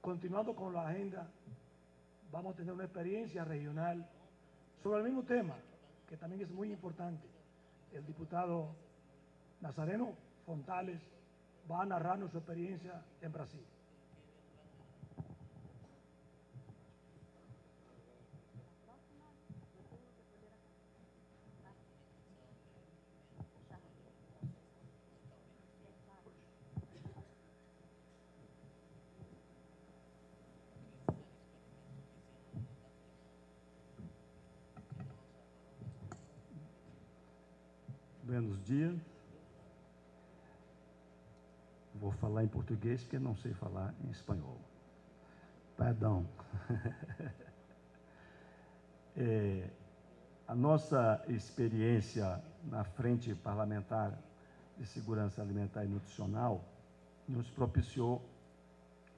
continuando con la agenda, vamos a tener una experiencia regional sobre el mismo tema, que también es muy importante. El diputado Nazareno Fontales va a narrarnos su experiencia en Brasil. Buenos dias. Vou falar em português porque não sei falar em espanhol. Perdão. A nossa experiência na Frente Parlamentar de Segurança Alimentar e Nutricional nos propiciou,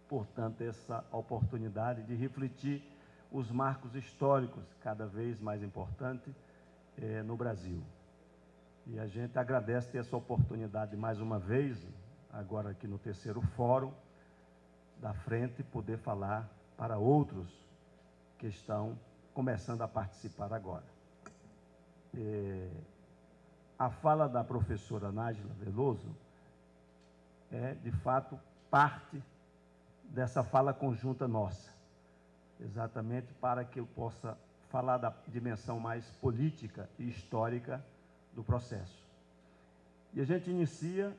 portanto, essa oportunidade de refletir os marcos históricos cada vez mais importantes no Brasil. E a gente agradece ter essa oportunidade mais uma vez, agora aqui no terceiro fórum da frente, poder falar para outros que estão começando a participar agora. A fala da professora Nájila Veloso é, de fato, parte dessa fala conjunta nossa, exatamente para que eu possa falar da dimensão mais política e histórica do processo. E a gente inicia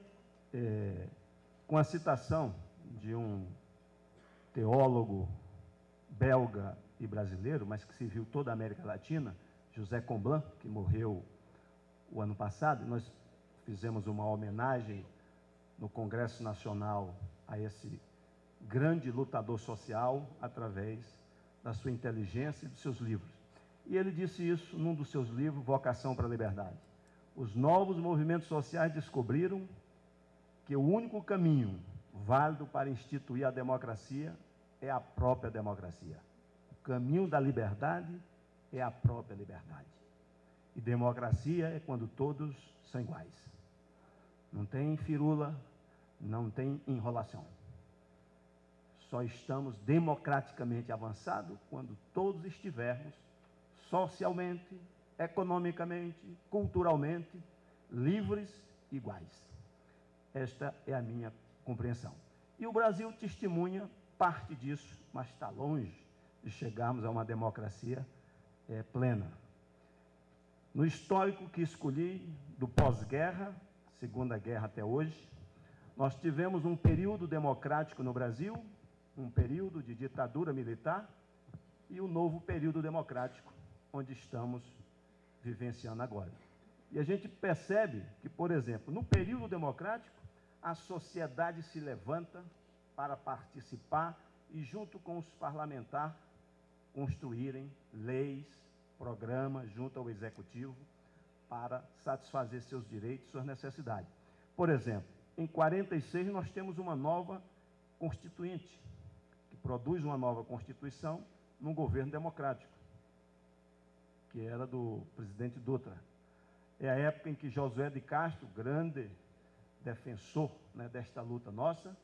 com a citação de um teólogo belga e brasileiro, mas que serviu toda a América Latina, José Comblan, que morreu o ano passado. Nós fizemos uma homenagem no Congresso Nacional a esse grande lutador social através da sua inteligência e dos seus livros. E ele disse isso num dos seus livros, Vocação para a Liberdade. Os novos movimentos sociais descobriram que o único caminho válido para instituir a democracia é a própria democracia. O caminho da liberdade é a própria liberdade. E democracia é quando todos são iguais. Não tem firula, não tem enrolação. Só estamos democraticamente avançados quando todos estivermos socialmente, economicamente, culturalmente, livres e iguais. Esta é a minha compreensão. E o Brasil testemunha parte disso, mas está longe de chegarmos a uma democracia plena. No histórico que escolhi, do pós-guerra, Segunda Guerra até hoje, nós tivemos um período democrático no Brasil, um período de ditadura militar e um novo período democrático, onde estamos vivenciando agora. E a gente percebe que, por exemplo, no período democrático, a sociedade se levanta para participar e, junto com os parlamentares, construírem leis, programas, junto ao Executivo, para satisfazer seus direitos, suas necessidades. Por exemplo, em 46 nós temos uma nova Constituinte, que produz uma nova Constituição num governo democrático, que era do presidente Dutra. É a época em que Josué de Castro, grande defensor, né, desta luta nossa,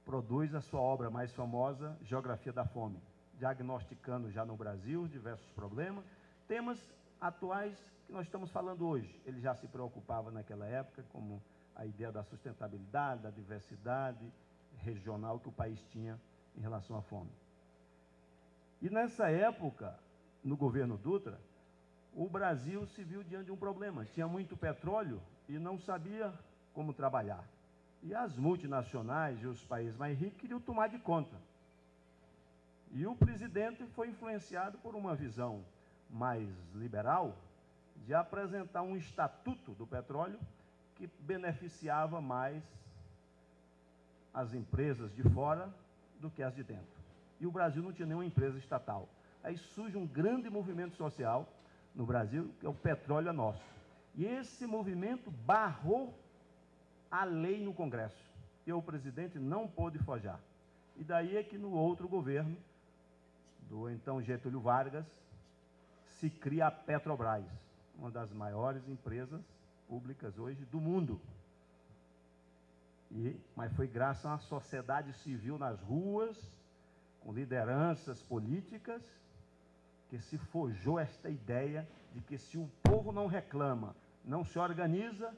produz a sua obra mais famosa, Geografia da Fome, diagnosticando já no Brasil diversos problemas, temas atuais que nós estamos falando hoje. Ele já se preocupava naquela época, como a ideia da sustentabilidade, da diversidade regional que o país tinha em relação à fome. E nessa época, no governo Dutra, o Brasil se viu diante de um problema. Tinha muito petróleo e não sabia como trabalhar. E as multinacionais e os países mais ricos queriam tomar de conta. E o presidente foi influenciado por uma visão mais liberal de apresentar um estatuto do petróleo que beneficiava mais as empresas de fora do que as de dentro. E o Brasil não tinha nenhuma empresa estatal. Aí surge um grande movimento social no Brasil, que é o petróleo é nosso. E esse movimento barrou a lei no Congresso. E o presidente não pôde forjar. E daí é que no outro governo, do então Getúlio Vargas, se cria a Petrobras, uma das maiores empresas públicas hoje do mundo. Mas foi graças a uma sociedade civil nas ruas, com lideranças políticas, que se forjou esta ideia de que se o povo não reclama, não se organiza,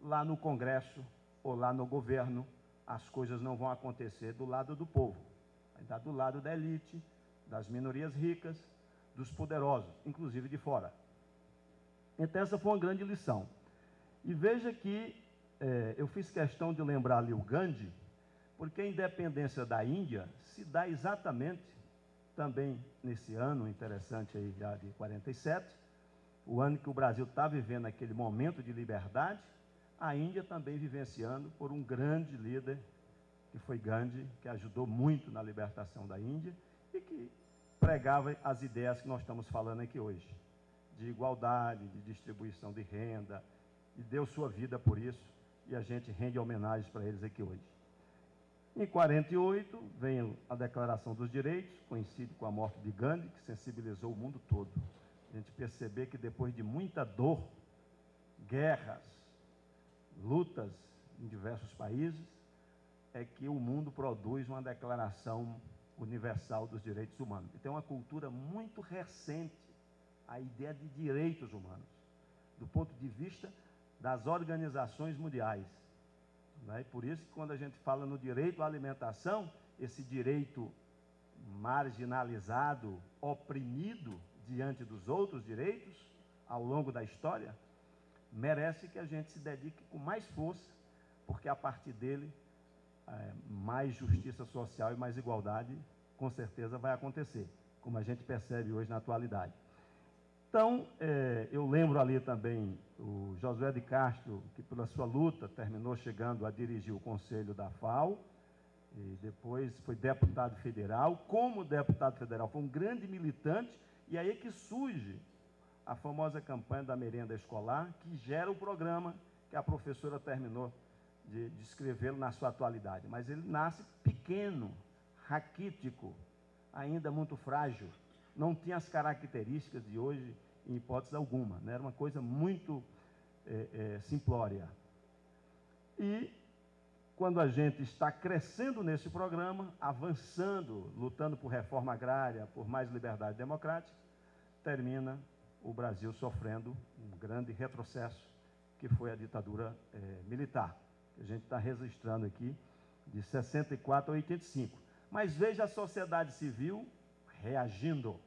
lá no Congresso ou lá no governo, as coisas não vão acontecer do lado do povo. Vai dar do lado da elite, das minorias ricas, dos poderosos, inclusive de fora. Então essa foi uma grande lição. E veja que eu fiz questão de lembrar ali o Gandhi, porque a independência da Índia se dá exatamente também nesse ano interessante aí já de 47, o ano que o Brasil está vivendo aquele momento de liberdade, a Índia também vivenciando por um grande líder, que foi Gandhi, que ajudou muito na libertação da Índia e que pregava as ideias que nós estamos falando aqui hoje, de igualdade, de distribuição de renda, e deu sua vida por isso, e a gente rende homenagens para eles aqui hoje. Em 48, vem a Declaração dos Direitos, coincide com a morte de Gandhi, que sensibilizou o mundo todo. A gente perceber que depois de muita dor, guerras, lutas em diversos países, é que o mundo produz uma Declaração Universal dos Direitos Humanos. E tem uma cultura muito recente, a ideia de direitos humanos, do ponto de vista das organizações mundiais. E por isso que quando a gente fala no direito à alimentação, esse direito marginalizado, oprimido diante dos outros direitos, ao longo da história, merece que a gente se dedique com mais força, porque a partir dele, mais justiça social e mais igualdade, com certeza vai acontecer, como a gente percebe hoje na atualidade. Então, eu lembro ali também o Josué de Castro, que pela sua luta terminou chegando a dirigir o Conselho da FAO, e depois foi deputado federal. Como deputado federal, foi um grande militante, e aí que surge a famosa campanha da merenda escolar, que gera o programa que a professora terminou de descrevê-lo na sua atualidade. Mas ele nasce pequeno, raquítico, ainda muito frágil, não tinha as características de hoje, em hipótese alguma, né? Era uma coisa muito simplória. E quando a gente está crescendo nesse programa, avançando, lutando por reforma agrária, por mais liberdade democrática, termina o Brasil sofrendo um grande retrocesso, que foi a ditadura militar, que a gente está registrando aqui, de 64 a 85. Mas veja a sociedade civil reagindo.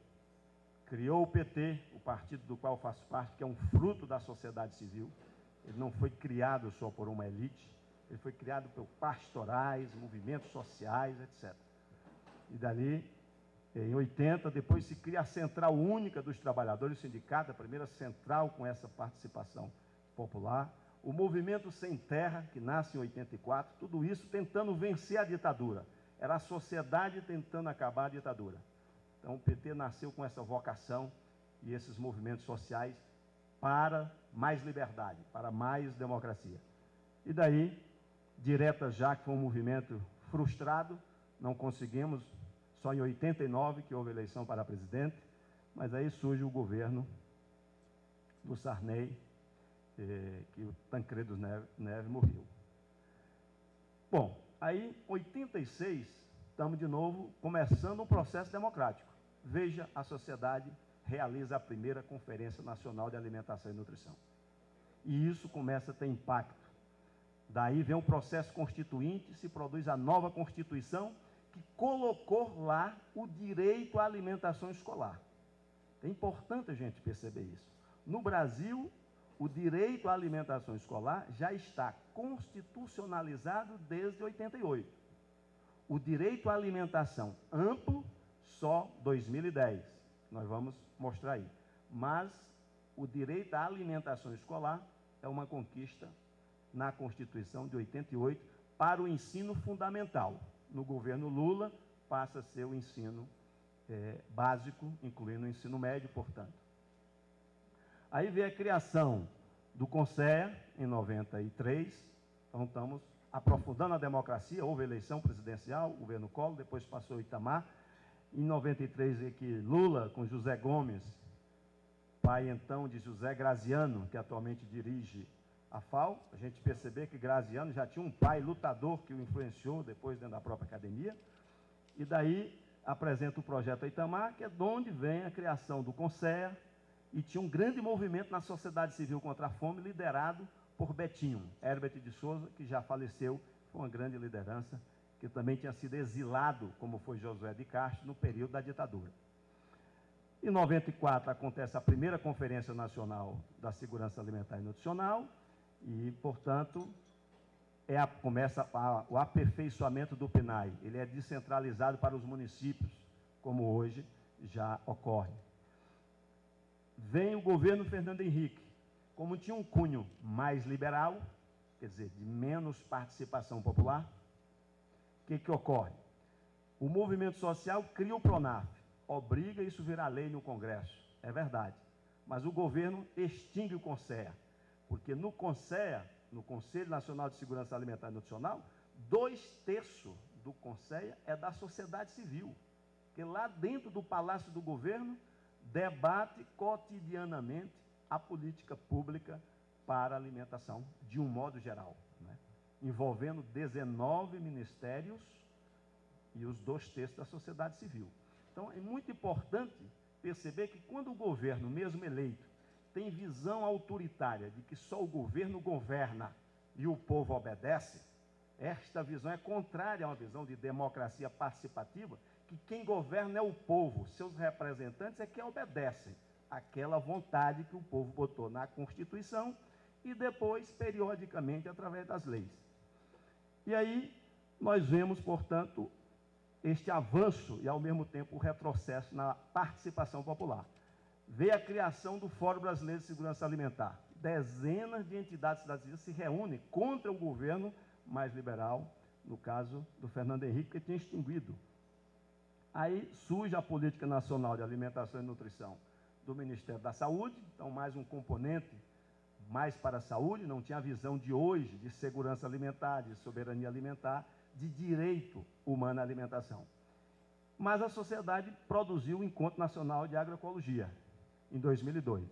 Criou o PT, o partido do qual eu faço parte, que é um fruto da sociedade civil. Ele não foi criado só por uma elite, ele foi criado por pastorais, movimentos sociais, etc. E dali, em 80, depois se cria a Central Única dos Trabalhadores, o sindicato, a primeira central com essa participação popular. O Movimento Sem Terra, que nasce em 84, tudo isso tentando vencer a ditadura. Era a sociedade tentando acabar a ditadura. Então, o PT nasceu com essa vocação e esses movimentos sociais para mais liberdade, para mais democracia. E daí, direta já, que foi um movimento frustrado, não conseguimos, só em 89 que houve eleição para presidente, mas aí surge o governo do Sarney, que o Tancredo Neves morreu. Bom, aí, em 86, estamos de novo começando um processo democrático. Veja, a sociedade realiza a primeira Conferência Nacional de Alimentação e Nutrição. E isso começa a ter impacto. Daí vem o processo constituinte, se produz a nova Constituição, que colocou lá o direito à alimentação escolar. É importante a gente perceber isso. No Brasil, o direito à alimentação escolar já está constitucionalizado desde 88. O direito à alimentação amplo, só 2010. Nós vamos mostrar aí. Mas o direito à alimentação escolar é uma conquista na Constituição de 88 para o ensino fundamental. No governo Lula, passa a ser o ensino básico, incluindo o ensino médio, portanto. Aí vem a criação do CONSEA, em 93. Então, estamos aprofundando a democracia. Houve eleição presidencial, o governo Collor, depois passou o Itamar. Em 93, é que Lula, com José Gomes, pai então de José Graziano, que atualmente dirige a FAO, a gente percebeu que Graziano já tinha um pai lutador que o influenciou depois dentro da própria academia. E daí apresenta o projeto Itamar, que é de onde vem a criação do CONSEA, e tinha um grande movimento na sociedade civil contra a fome, liderado por Betinho, Herbert de Souza, que já faleceu, foi uma grande liderança, que também tinha sido exilado, como foi Josué de Castro, no período da ditadura. Em 94 acontece a primeira Conferência Nacional da Segurança Alimentar e Nutricional e, portanto, começa o aperfeiçoamento do PNAE. Ele é descentralizado para os municípios, como hoje já ocorre. Vem o governo Fernando Henrique. Como tinha um cunho mais liberal, quer dizer, de menos participação popular, o que ocorre? O movimento social cria o PRONAF, obriga isso a virar lei no Congresso, é verdade. Mas o governo extingue o CONSEA, porque no CONSEA, no Conselho Nacional de Segurança Alimentar e Nutricional, 2/3 do CONSEA é da sociedade civil, que lá dentro do Palácio do Governo debate cotidianamente a política pública para a alimentação, de um modo geral, né? Envolvendo 19 ministérios e os 2/3 da sociedade civil. Então, é muito importante perceber que quando o governo, mesmo eleito, tem visão autoritária de que só o governo governa e o povo obedece, esta visão é contrária a uma visão de democracia participativa, que quem governa é o povo, seus representantes é que obedecem àquela vontade que o povo botou na Constituição e depois, periodicamente, através das leis. E aí, nós vemos, portanto, este avanço e, ao mesmo tempo, o retrocesso na participação popular. Veio a criação do Fórum Brasileiro de Segurança Alimentar. Dezenas de entidades cidadãs se reúnem contra o governo mais liberal, no caso do Fernando Henrique, que tinha extinguido. Aí surge a Política Nacional de Alimentação e Nutrição do Ministério da Saúde, então mais um componente mais para a saúde, não tinha a visão de hoje de segurança alimentar, de soberania alimentar, de direito humano à alimentação. Mas a sociedade produziu o Encontro Nacional de Agroecologia, em 2002.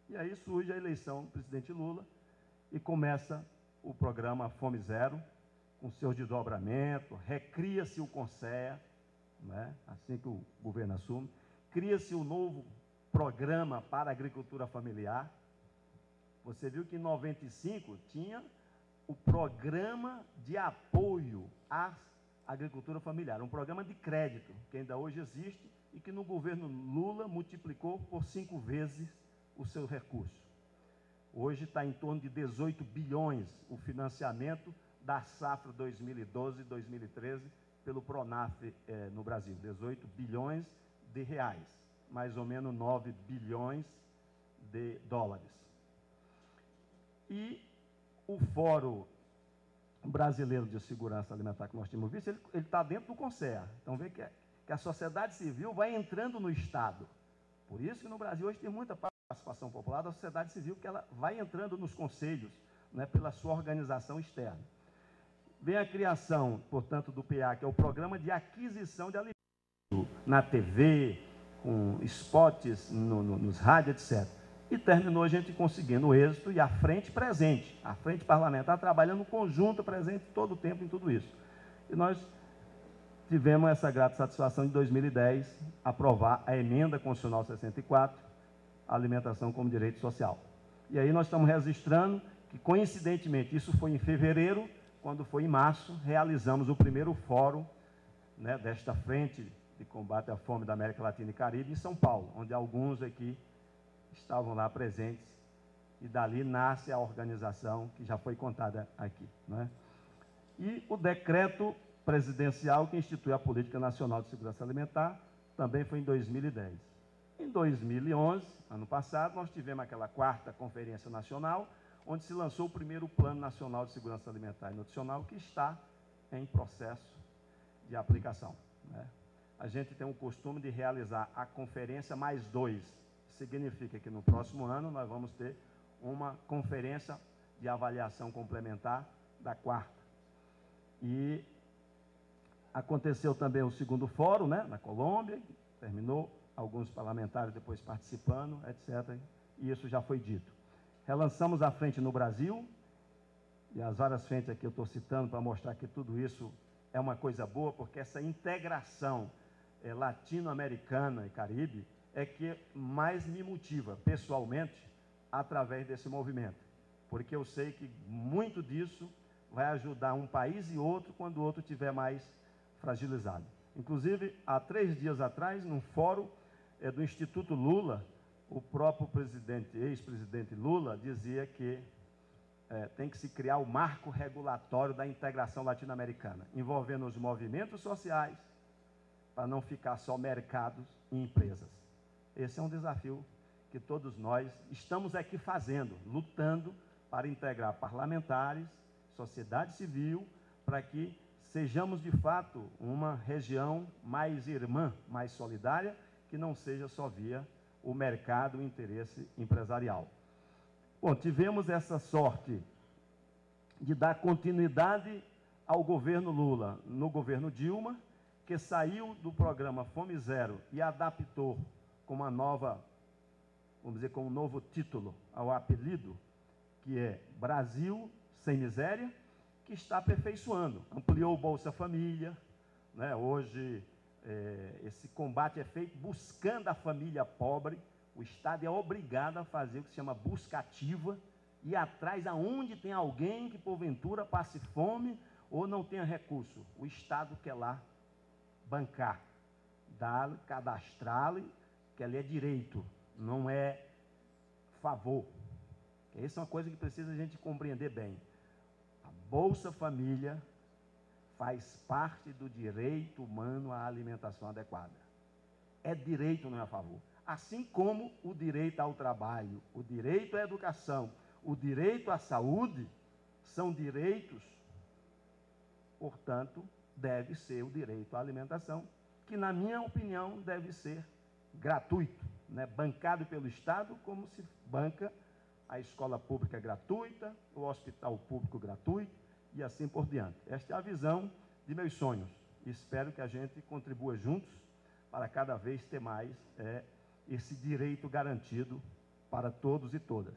E aí surge a eleição do presidente Lula e começa o programa Fome Zero, com seus desdobramentos, recria-se o CONSEA, né, assim que o governo assume, cria-se o novo programa para a agricultura familiar. Você viu que em 95 tinha o programa de apoio à agricultura familiar, um programa de crédito, que ainda hoje existe e que no governo Lula multiplicou por 5 vezes o seu recurso. Hoje está em torno de 18 bilhões o financiamento da safra 2012-2013 pelo PRONAF no Brasil, 18 bilhões de reais, mais ou menos 9 bilhões de dólares. E o Fórum Brasileiro de Segurança Alimentar que nós temos visto, ele está dentro do CONSEA. Então, vê que a sociedade civil vai entrando no Estado. Por isso que no Brasil hoje tem muita participação popular da sociedade civil, que ela vai entrando nos conselhos, né, pela sua organização externa. Vem a criação, portanto, do PA, que é o Programa de Aquisição de Alimentos, na TV, com spots, nos rádios, etc. E terminou a gente conseguindo o êxito e a frente presente, a frente parlamentar trabalhando conjunto, presente todo o tempo em tudo isso. E nós tivemos essa grata satisfação de 2010 aprovar a emenda constitucional 64, alimentação como direito social. E aí nós estamos registrando que, coincidentemente, isso foi em fevereiro, quando foi em março, realizamos o primeiro fórum, né, desta frente de combate à fome da América Latina e Caribe em São Paulo, onde alguns aqui estavam lá presentes, e dali nasce a organização que já foi contada aqui, né? E o decreto presidencial que institui a Política Nacional de Segurança Alimentar também foi em 2010. Em 2011, ano passado, nós tivemos aquela 4ª Conferência Nacional, onde se lançou o primeiro Plano Nacional de Segurança Alimentar e Nutricional, que está em processo de aplicação, né? A gente tem o costume de realizar a conferência mais 2, significa que no próximo ano nós vamos ter uma conferência de avaliação complementar da 4ª. E aconteceu também o 2º fórum, né, na Colômbia, terminou, alguns parlamentares depois participando, etc. E isso já foi dito. Relançamos a frente no Brasil, e as várias frentes aqui eu estou citando para mostrar que tudo isso é uma coisa boa, porque essa integração latino-americana e Caribe é que mais me motiva, pessoalmente, através desse movimento. Porque eu sei que muito disso vai ajudar um país e outro quando o outro estiver mais fragilizado. Inclusive, há 3 dias atrás, num fórum do Instituto Lula, o próprio ex-presidente Lula, dizia que tem que se criar o marco regulatório da integração latino-americana, envolvendo os movimentos sociais, para não ficar só mercados e empresas. Esse é um desafio que todos nós estamos aqui fazendo, lutando para integrar parlamentares, sociedade civil, para que sejamos de fato uma região mais irmã, mais solidária, que não seja só via o mercado, o interesse empresarial. Bom, tivemos essa sorte de dar continuidade ao governo Lula no governo Dilma, que saiu do programa Fome Zero e adaptou com uma nova, vamos dizer, com um novo título ao apelido, que é Brasil Sem Miséria, que está aperfeiçoando. Ampliou o Bolsa Família, né? Hoje esse combate é feito buscando a família pobre. O Estado é obrigado a fazer o que se chama busca ativa, ir atrás aonde tem alguém que porventura passe fome ou não tenha recurso. O Estado quer lá bancar, dar, cadastrá-lo, que ali é direito, não é favor. Essa é uma coisa que precisa a gente compreender bem. A Bolsa Família faz parte do direito humano à alimentação adequada. É direito, não é a favor. Assim como o direito ao trabalho, o direito à educação, o direito à saúde, são direitos, portanto, deve ser o direito à alimentação, que, na minha opinião, deve ser gratuito, né? Bancado pelo Estado, como se banca a escola pública gratuita, o hospital público gratuito e assim por diante. Esta é a visão de meus sonhos. Espero que a gente contribua juntos para cada vez ter mais esse direito garantido para todos e todas.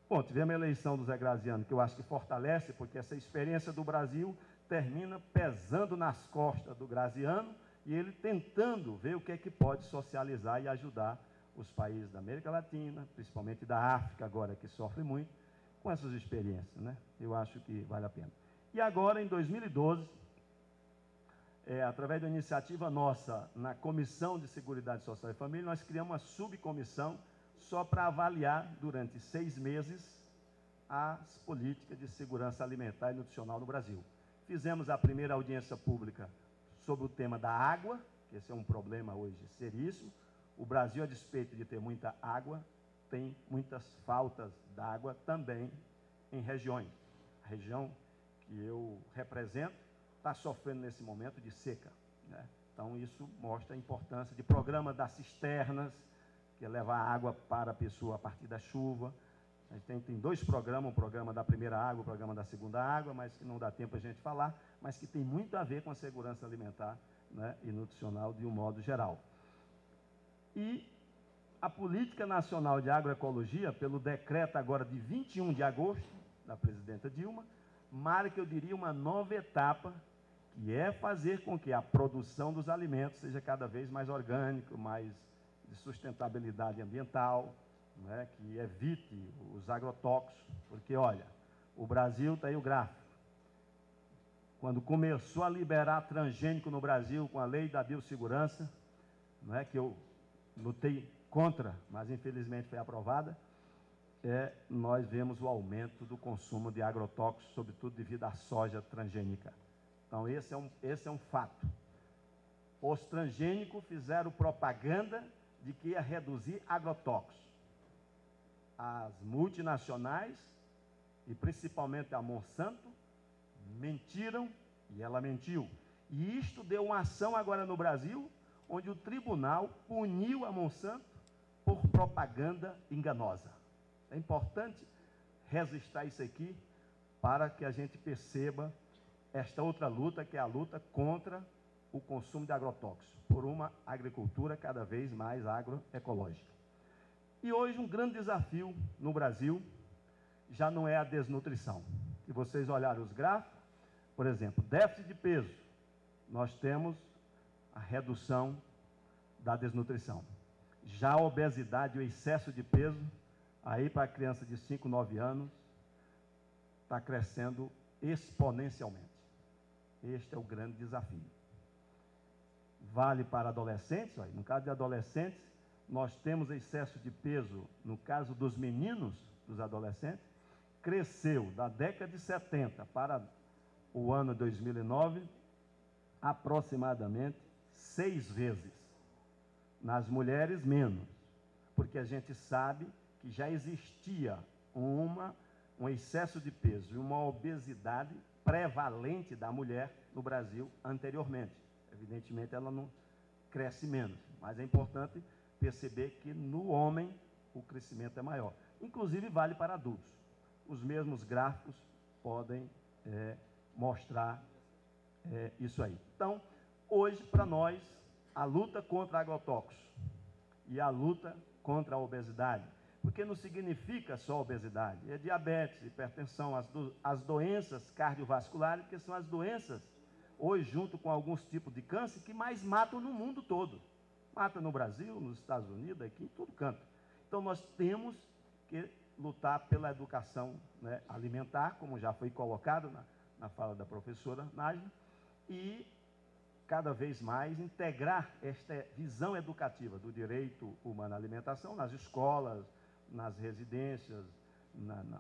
Bom, tivemos a eleição do Zé Graziano, que eu acho que fortalece, porque essa experiência do Brasil termina pesando nas costas do Graziano e ele tentando ver o que é que pode socializar e ajudar os países da América Latina, principalmente da África agora, que sofre muito, com essas experiências, né? Eu acho que vale a pena. E agora, em 2012, através da iniciativa nossa, na Comissão de Seguridade Social e Família, nós criamos uma subcomissão só para avaliar, durante 6 meses, as políticas de segurança alimentar e nutricional no Brasil. Fizemos a primeira audiência pública sobre o tema da água, que esse é um problema hoje seríssimo. O Brasil, a despeito de ter muita água, tem muitas faltas d'água também em regiões. A região que eu represento está sofrendo nesse momento de seca, né? Então, isso mostra a importância de programa das cisternas, que é levar água para a pessoa a partir da chuva. A gente tem 2 programas, um programa da primeira água, um programa da segunda água, mas que não dá tempo a gente falar, mas que tem muito a ver com a segurança alimentar, né, e nutricional de um modo geral. E a Política Nacional de Agroecologia, pelo decreto agora de 21 de agosto, da presidenta Dilma, marca, eu diria, uma nova etapa, que é fazer com que a produção dos alimentos seja cada vez mais orgânica, mais de sustentabilidade ambiental, né, que evite os agrotóxicos, porque, olha, o Brasil, está aí o gráfico. Quando começou a liberar transgênico no Brasil com a lei da biossegurança, não é, que eu lutei contra, mas infelizmente foi aprovada, nós vemos o aumento do consumo de agrotóxicos, sobretudo devido à soja transgênica. Então, esse é um fato. Os transgênicos fizeram propaganda de que ia reduzir agrotóxicos. As multinacionais, e principalmente a Monsanto, mentiram, e ela mentiu. E isto deu uma ação agora no Brasil, onde o tribunal puniu a Monsanto por propaganda enganosa. É importante registrar isso aqui para que a gente perceba esta outra luta, que é a luta contra o consumo de agrotóxicos, por uma agricultura cada vez mais agroecológica. E hoje um grande desafio no Brasil já não é a desnutrição. Se vocês olharem os gráficos, por exemplo, déficit de peso, nós temos a redução da desnutrição. Já a obesidade, o excesso de peso, aí para a criança de 5, 9 anos, está crescendo exponencialmente. Este é o grande desafio. Vale para adolescentes, ó, no caso de adolescentes, nós temos excesso de peso, no caso dos meninos, dos adolescentes, cresceu da década de 70 para o ano 2009, aproximadamente 6 vezes. Nas mulheres, menos, porque a gente sabe que já existia um excesso de peso e uma obesidade prevalente da mulher no Brasil anteriormente. Evidentemente, ela não cresce menos, mas é importante perceber que no homem o crescimento é maior. Inclusive, vale para adultos. Os mesmos gráficos podem mostrar isso aí. Então, hoje, para nós, a luta contra agrotóxicos e a luta contra a obesidade, porque não significa só obesidade, é diabetes, hipertensão, as doenças cardiovasculares, que são as doenças, hoje, junto com alguns tipos de câncer, que mais matam no mundo todo. Mata no Brasil, nos Estados Unidos, aqui, em todo canto. Então, nós temos que lutar pela educação, né, alimentar, como já foi colocado na fala da professora Nájila, e cada vez mais integrar esta visão educativa do direito humano à alimentação nas escolas, nas residências,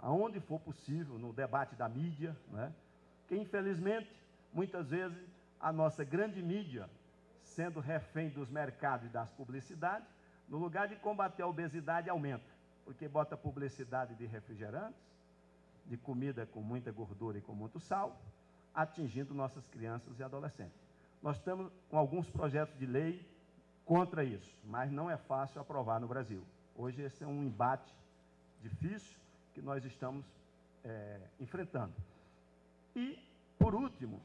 aonde for possível, no debate da mídia, né? Que infelizmente, muitas vezes, a nossa grande mídia, sendo refém dos mercados e das publicidades, no lugar de combater a obesidade, aumenta, porque bota publicidade de refrigerantes, de comida com muita gordura e com muito sal, atingindo nossas crianças e adolescentes. Nós estamos com alguns projetos de lei contra isso, mas não é fácil aprovar no Brasil. Hoje esse é um embate difícil que nós estamos enfrentando. E, por último,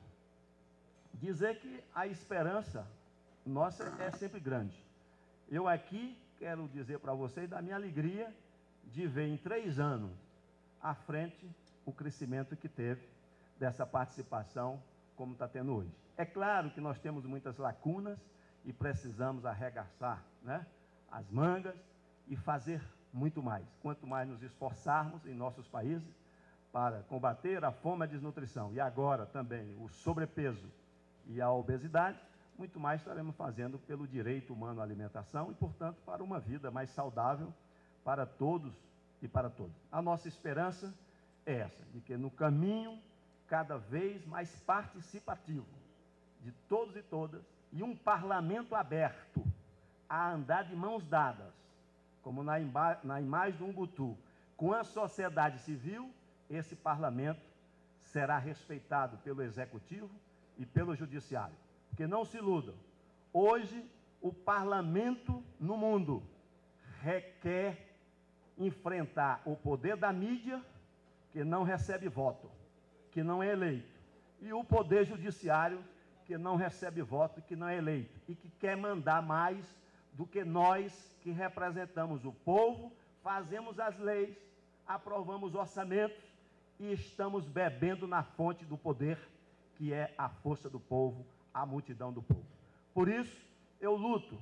dizer que a esperança nossa é sempre grande. Eu aqui quero dizer para vocês da minha alegria de ver em 3 anos à frente o crescimento que teve dessa participação como está tendo hoje. É claro que nós temos muitas lacunas e precisamos arregaçar, né, as mangas e fazer muito mais. Quanto mais nos esforçarmos em nossos países para combater a fome e a desnutrição e agora também o sobrepeso e a obesidade, muito mais estaremos fazendo pelo direito humano à alimentação e, portanto, para uma vida mais saudável para todos e para todos. A nossa esperança é essa, de que no caminho cada vez mais participativo de todos e todas, e um parlamento aberto a andar de mãos dadas, como na imagem do Ubuntu, com a sociedade civil, esse parlamento será respeitado pelo Executivo e pelo Judiciário. Porque não se iludam, hoje o parlamento no mundo requer enfrentar o poder da mídia, que não recebe voto, que não é eleito, e o poder judiciário, que não recebe voto e que não é eleito, e que quer mandar mais do que nós, que representamos o povo, fazemos as leis, aprovamos orçamentos e estamos bebendo na fonte do poder, que é a força do povo, a multidão do povo. Por isso, eu luto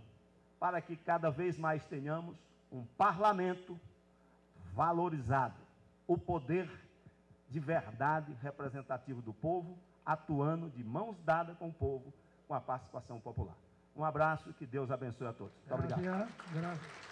para que cada vez mais tenhamos um parlamento valorizado, o poder de verdade representativo do povo, atuando de mãos dadas com o povo, com a participação popular. Um abraço e que Deus abençoe a todos. Muito obrigado. Gracias.